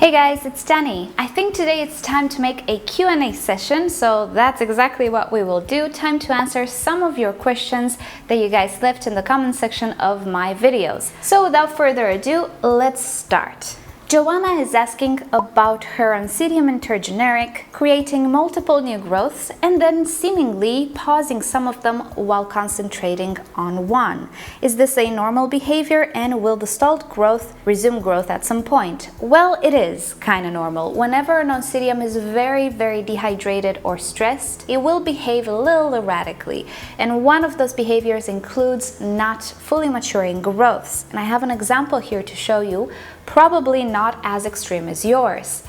Hey guys, it's Danny. I think today it's time to make a Q&A session, so that's exactly what we will do. Time to answer some of your questions that you guys left in the comment section of my videos. So without further ado, let's start. Joanna is asking about her Oncidium intergeneric creating multiple new growths and then seemingly pausing some of them while concentrating on one. Is this a normal behavior and will the stalled growth resume growth at some point? Well, it is kind of normal. Whenever an Oncidium is very dehydrated or stressed, it will behave a little erratically. And one of those behaviors includes not fully maturing growths. And I have an example here to show you. Probably not as extreme as yours.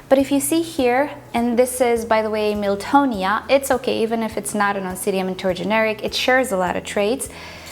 But if you see here, and this is, by the way, Miltonia, it's okay even if it's not an Oncidium intergeneric, it shares a lot of traits.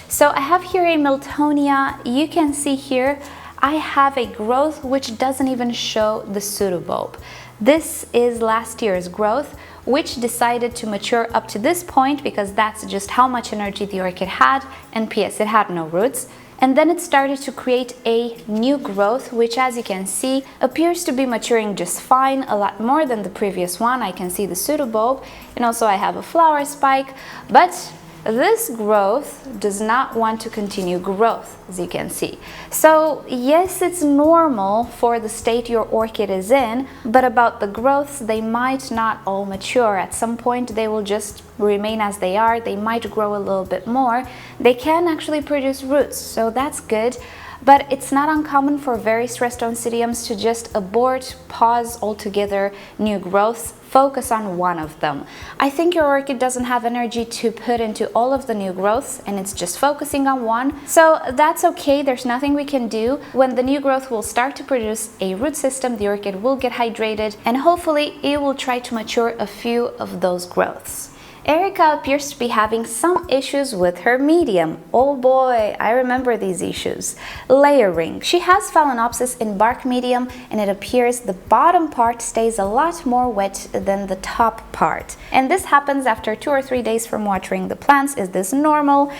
So I have here a Miltonia. You can see here I have a growth which doesn't even show the pseudobulb. This is last year's growth, which decided to mature up to this point because that's just how much energy the orchid had, and P.S. it had no roots. And then it started to create a new growth, which, as you can see, appears to be maturing just fine, a lot more than the previous one. I can see the pseudobulb, and also I have a flower spike, but this growth does not want to continue growth, as you can see. So yes, it's normal for the state your orchid is in, but about the growths, they might not all mature. At some point, they will just remain as they are. They might grow a little bit more. They can actually produce roots, so that's good. But it's not uncommon for very stressed Oncidiums to just abort, pause altogether new growths, focus on one of them. I think your orchid doesn't have energy to put into all of the new growths and it's just focusing on one. So that's okay, there's nothing we can do. When the new growth will start to produce a root system, the orchid will get hydrated and hopefully it will try to mature a few of those growths. Erica appears to be having some issues with her medium. Oh boy, I remember these issues. Layering. She has Phalaenopsis in bark medium and it appears the bottom part stays a lot more wet than the top part. And this happens after 2 or 3 days from watering the plants. Is this normal?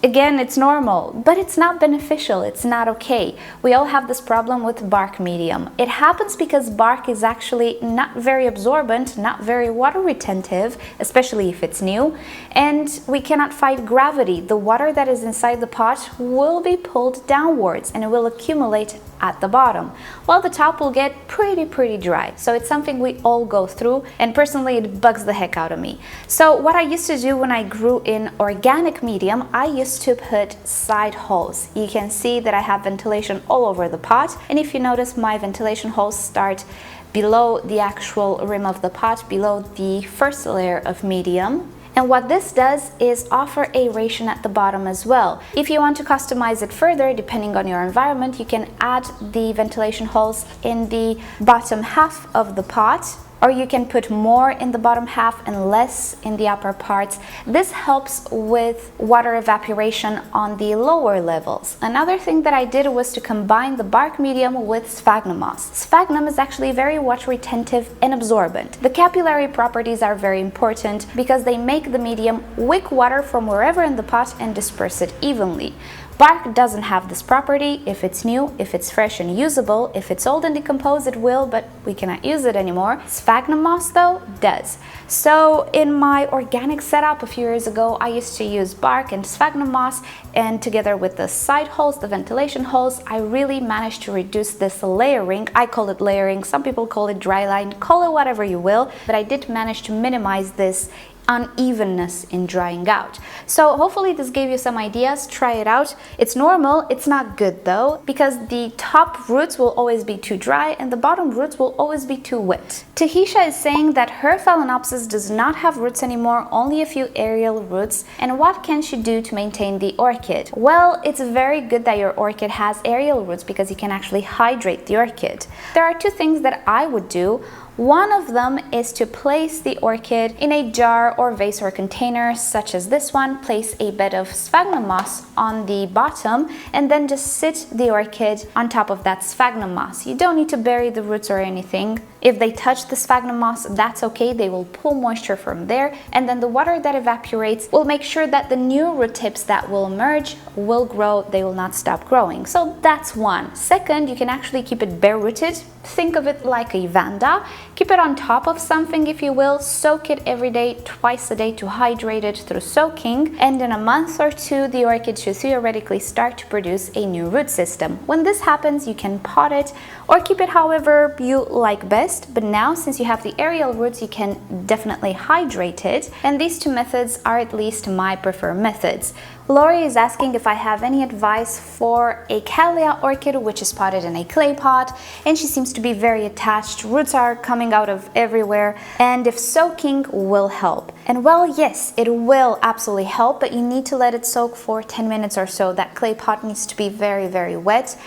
Again, it's normal, but it's not beneficial. It's not okay. We all have this problem with bark medium. It happens because bark is actually not very absorbent, not very water retentive, especially if it's new, and we cannot fight gravity. The water that is inside the pot will be pulled downwards and it will accumulate at the bottom, while the top will get pretty dry. So it's something we all go through, and personally it bugs the heck out of me. So what I used to do when I grew in organic medium, I used to put side holes. You can see that I have ventilation all over the pot, and if you notice, my ventilation holes start below the actual rim of the pot, below the first layer of medium. And what this does is offer aeration at the bottom as well. If you want to customize it further, depending on your environment, you can add the ventilation holes in the bottom half of the pot, or you can put more in the bottom half and less in the upper parts. This helps with water evaporation on the lower levels. Another thing that I did was to combine the bark medium with sphagnum moss. Sphagnum is actually very water retentive and absorbent. The capillary properties are very important because they make the medium wick water from wherever in the pot and disperse it evenly. Bark doesn't have this property. If it's new, if it's fresh and usable, if it's old and decomposed, it will, but we cannot use it anymore. Sphagnum moss, though, does. So in my organic setup a few years ago, I used to use bark and sphagnum moss, and together with the side holes, the ventilation holes, I really managed to reduce this layering. I call it layering. Some people call it dry line. Call it whatever you will, but I did manage to minimize this unevenness in drying out. So hopefully this gave you some ideas. Try it out. It's normal, it's not good though, because the top roots will always be too dry and the bottom roots will always be too wet. Tahisha is saying that her Phalaenopsis does not have roots anymore, only a few aerial roots, and what can she do to maintain the orchid? Well, it's very good that your orchid has aerial roots because you can actually hydrate the orchid. There are 2 things that I would do. One of them is to place the orchid in a jar or vase or container such as this one. Place a bed of sphagnum moss on the bottom and then just sit the orchid on top of that sphagnum moss. You don't need to bury the roots or anything. If they touch the sphagnum moss, that's okay. They will pull moisture from there, and then the water that evaporates will make sure that the new root tips that will emerge will grow. They will not stop growing. So that's one. Second, you can actually keep it bare rooted. Think of it like a vanda. Keep it on top of something, if you will. Soak it every day, twice a day, to hydrate it through soaking, and in a month or two the orchid should theoretically start to produce a new root system. When this happens, you can pot it or keep it however you like best, but now since you have the aerial roots, you can definitely hydrate it, and these two methods are at least my preferred methods. Lori is asking if I have any advice for a Cattleya orchid which is potted in a clay pot, and she seems to be very attached. Roots are coming out of everywhere, and if soaking will help. And well, yes, it will absolutely help, but you need to let it soak for 10 minutes or so. That clay pot needs to be very, very wet.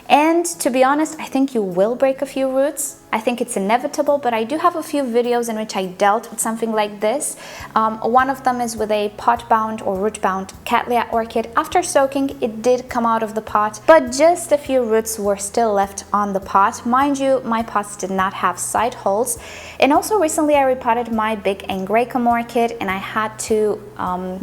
And to be honest, I think you will break a few roots. I think it's inevitable, but I do have a few videos in which I dealt with something like this. One of them is with a pot-bound or root-bound Cattleya orchid. After soaking, it did come out of the pot, but just a few roots were still left on the pot. Mind you, my pots did not have side holes. And also recently I repotted my big Angraecum orchid, and I had to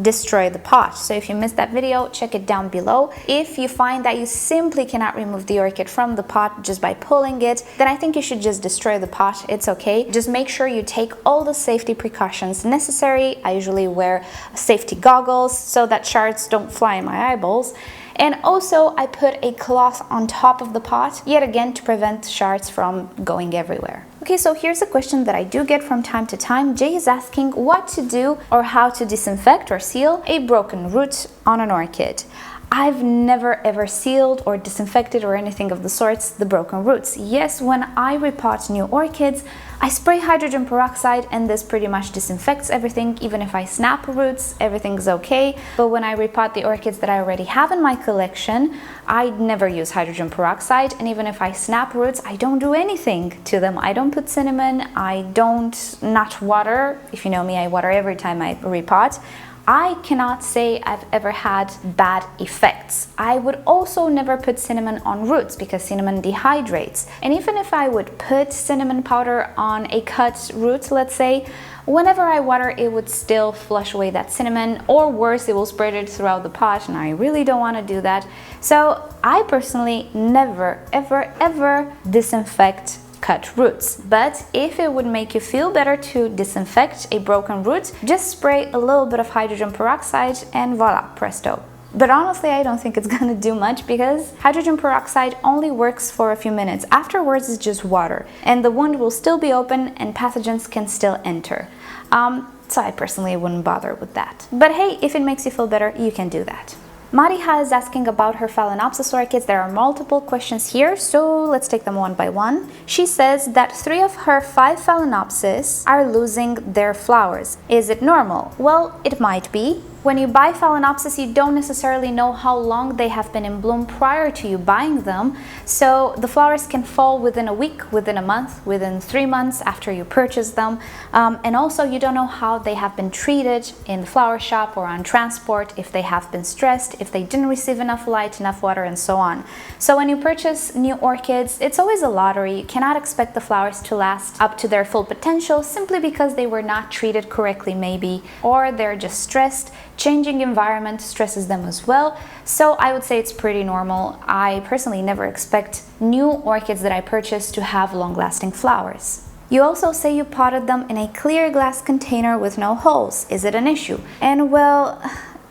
destroy the pot. So if you missed that video, check it down below. If you find that you simply cannot remove the orchid from the pot just by pulling it, then I think you should just destroy the pot. It's okay. Just make sure you take all the safety precautions necessary. I usually wear safety goggles so that shards don't fly in my eyeballs. And also I put a cloth on top of the pot, yet again to prevent shards from going everywhere. Okay, so here's a question that I do get from time to time. Jay is asking what to do or how to disinfect or seal a broken root on an orchid. I've never ever sealed or disinfected or anything of the sorts the broken roots. Yes, when I repot new orchids, I spray hydrogen peroxide and this pretty much disinfects everything. Even if I snap roots, everything's okay. But when I repot the orchids that I already have in my collection, I never use hydrogen peroxide, and even if I snap roots, I don't do anything to them. I don't put cinnamon, I don't not water. If you know me, I water every time I repot. I cannot say I've ever had bad effects. I would also never put cinnamon on roots because cinnamon dehydrates. And even if I would put cinnamon powder on a cut root, let's say, whenever I water, it would still flush away that cinnamon, or worse, it will spread it throughout the pot, and I really don't want to do that. So I personally never, ever, ever disinfect cut roots. But if it would make you feel better to disinfect a broken root, just spray a little bit of hydrogen peroxide and voila, presto. But honestly, I don't think it's gonna do much because hydrogen peroxide only works for a few minutes. Afterwards, it's just water, and the wound will still be open and pathogens can still enter. So I personally wouldn't bother with that. But hey, if it makes you feel better, you can do that. Mariha is asking about her Phalaenopsis orchids. There are multiple questions here, so let's take them one by one. She says that 3 of her 5 Phalaenopsis are losing their flowers. Is it normal? Well, it might be. When you buy Phalaenopsis, you don't necessarily know how long they have been in bloom prior to you buying them. So the flowers can fall within a week, within a month, within 3 months after you purchase them. And also you don't know how they have been treated in the flower shop or on transport, if they have been stressed, if they didn't receive enough light, enough water, and so on. So when you purchase new orchids, it's always a lottery. You cannot expect the flowers to last up to their full potential simply because they were not treated correctly maybe, or they're just stressed. Changing environment stresses them as well. So I would say it's pretty normal. I personally never expect new orchids that I purchase to have long-lasting flowers. You also say you potted them in a clear glass container with no holes. Is it an issue? And well,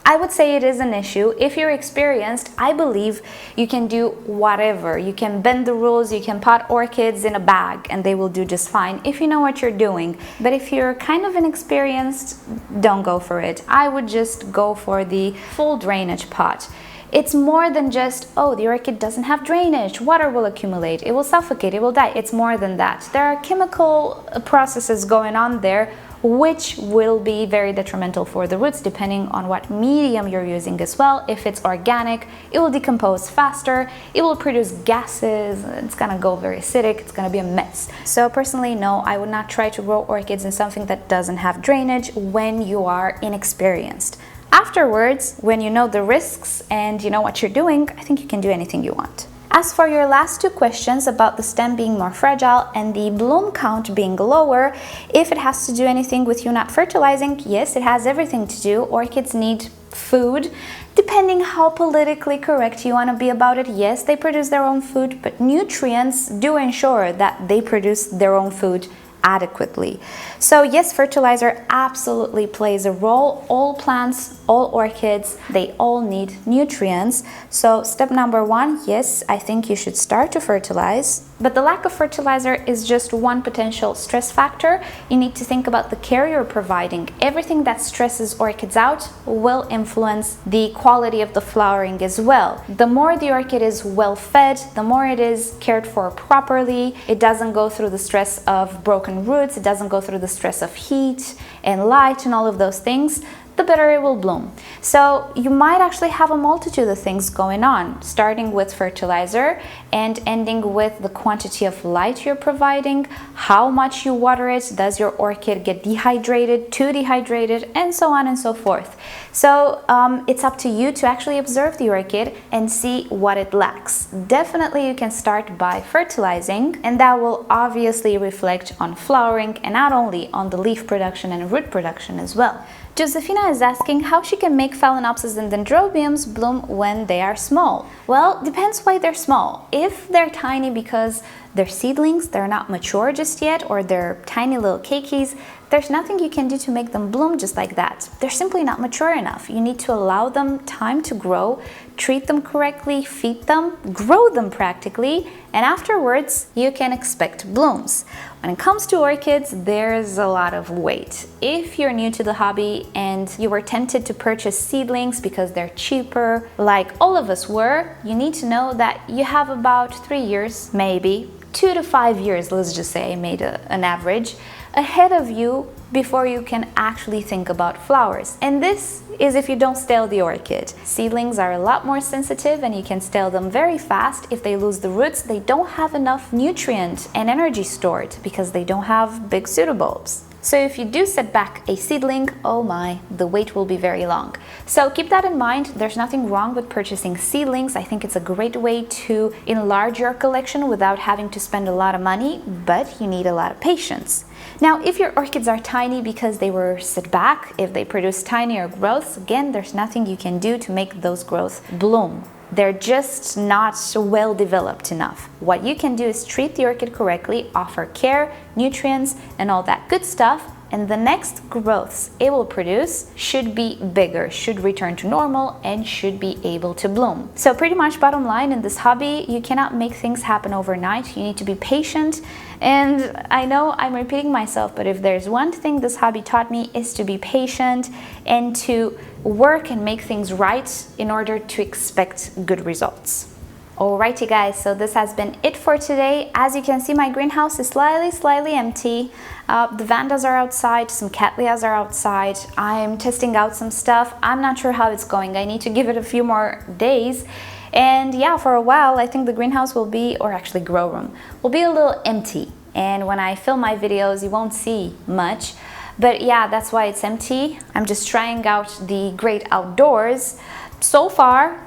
I would say it is an issue. If you're experienced, I believe you can do whatever. You can bend the rules, you can pot orchids in a bag and they will do just fine if you know what you're doing. But if you're kind of inexperienced, don't go for it. I would just go for the full drainage pot. It's more than just, oh, the orchid doesn't have drainage, water will accumulate, it will suffocate, it will die. It's more than that. There are chemical processes going on there which will be very detrimental for the roots depending on what medium you're using as well. If it's organic, it will decompose faster, it will produce gases, it's gonna go very acidic, it's gonna be a mess. So personally, no, I would not try to grow orchids in something that doesn't have drainage when you are inexperienced. Afterwards, when you know the risks and you know what you're doing, I think you can do anything you want. As for your last two questions about the stem being more fragile and the bloom count being lower, if it has to do anything with you not fertilizing, yes, it has everything to do. Orchids need food. Depending how politically correct you want to be about it, yes, they produce their own food, but nutrients do ensure that they produce their own food adequately. So yes, fertilizer absolutely plays a role. All plants, all orchids, they all need nutrients. So step number one, yes, I think you should start to fertilize. But the lack of fertilizer is just one potential stress factor. You need to think about the care you're providing. Everything that stresses orchids out will influence the quality of the flowering as well. The more the orchid is well fed, the more it is cared for properly, it doesn't go through the stress of broken roots, it doesn't go through the stress of heat and light and all of those things, the better it will bloom. So you might actually have a multitude of things going on, starting with fertilizer and ending with the quantity of light you're providing, how much you water it, does your orchid get dehydrated, too dehydrated, and so on and so forth. So it's up to you to actually observe the orchid and see what it lacks. Definitely you can start by fertilizing, and that will obviously reflect on flowering and not only on the leaf production and root production as well. Josefina is asking how she can make Phalaenopsis and Dendrobiums bloom when they are small. Well, depends why they're small. If they're tiny because they're seedlings, they're not mature just yet, or they're tiny little cakeys, there's nothing you can do to make them bloom just like that. They're simply not mature enough. You need to allow them time to grow, treat them correctly, feed them, grow them practically, and afterwards you can expect blooms. When it comes to orchids, there's a lot of wait. If you're new to the hobby and you were tempted to purchase seedlings because they're cheaper, like all of us were, you need to know that you have about 3 years, maybe 2 to 5 years, let's just say I made an average, ahead of you before you can actually think about flowers. And this is if you don't stale the orchid. Seedlings are a lot more sensitive and you can stale them very fast. If they lose the roots, they don't have enough nutrient and energy stored because they don't have big pseudobulbs. So if you do set back a seedling, oh my, the wait will be very long. So keep that in mind. There's nothing wrong with purchasing seedlings. I think it's a great way to enlarge your collection without having to spend a lot of money, but you need a lot of patience. Now, if your orchids are tiny because they were set back, if they produce tinier growths, again, there's nothing you can do to make those growths bloom. They're just not well developed enough. What you can do is treat the orchid correctly, offer care, nutrients, and all that good stuff, and the next growths it will produce should be bigger, should return to normal, and should be able to bloom. So pretty much bottom line in this hobby, you cannot make things happen overnight. You need to be patient. And I know I'm repeating myself, but if there's one thing this hobby taught me is to be patient and to work and make things right in order to expect good results. Alrighty guys, so this has been it for today. As you can see, my greenhouse is slightly empty. The Vandas are outside, some Cattleyas are outside. I'm testing out some stuff. I'm not sure how it's going. I need to give it a few more days. And yeah, for a while, I think the greenhouse will be, or actually grow room, will be a little empty. And when I film my videos, you won't see much. But yeah, that's why it's empty. I'm just trying out the great outdoors. So far,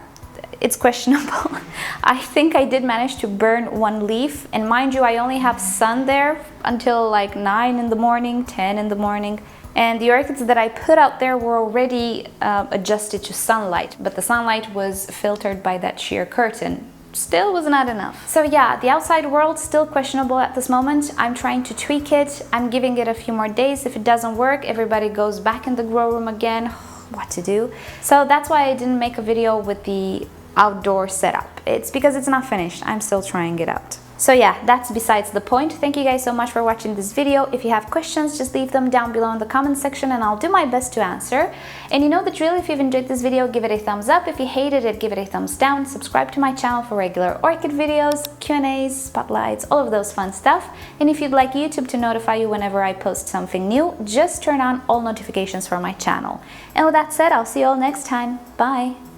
it's questionable. I think I did manage to burn one leaf, and mind you, I only have sun there until like 9 in the morning, 10 in the morning. And the orchids that I put out there were already adjusted to sunlight, but the sunlight was filtered by that sheer curtain. Still was not enough. So yeah, the outside world still questionable at this moment. I'm trying to tweak it. I'm giving it a few more days. If it doesn't work, everybody goes back in the grow room again. What to do? So that's why I didn't make a video with the outdoor setup. It's because it's not finished. I'm still trying it out. So yeah, that's besides the point. Thank you guys so much for watching this video. If you have questions, just leave them down below in the comment section and I'll do my best to answer. And you know the drill. If you've enjoyed this video, give it a thumbs up. If you hated it, give it a thumbs down. Subscribe to my channel for regular orchid videos, Q&As, spotlights, all of those fun stuff. And if you'd like YouTube to notify you whenever I post something new, just turn on all notifications for my channel. And with that said, I'll see you all next time. Bye!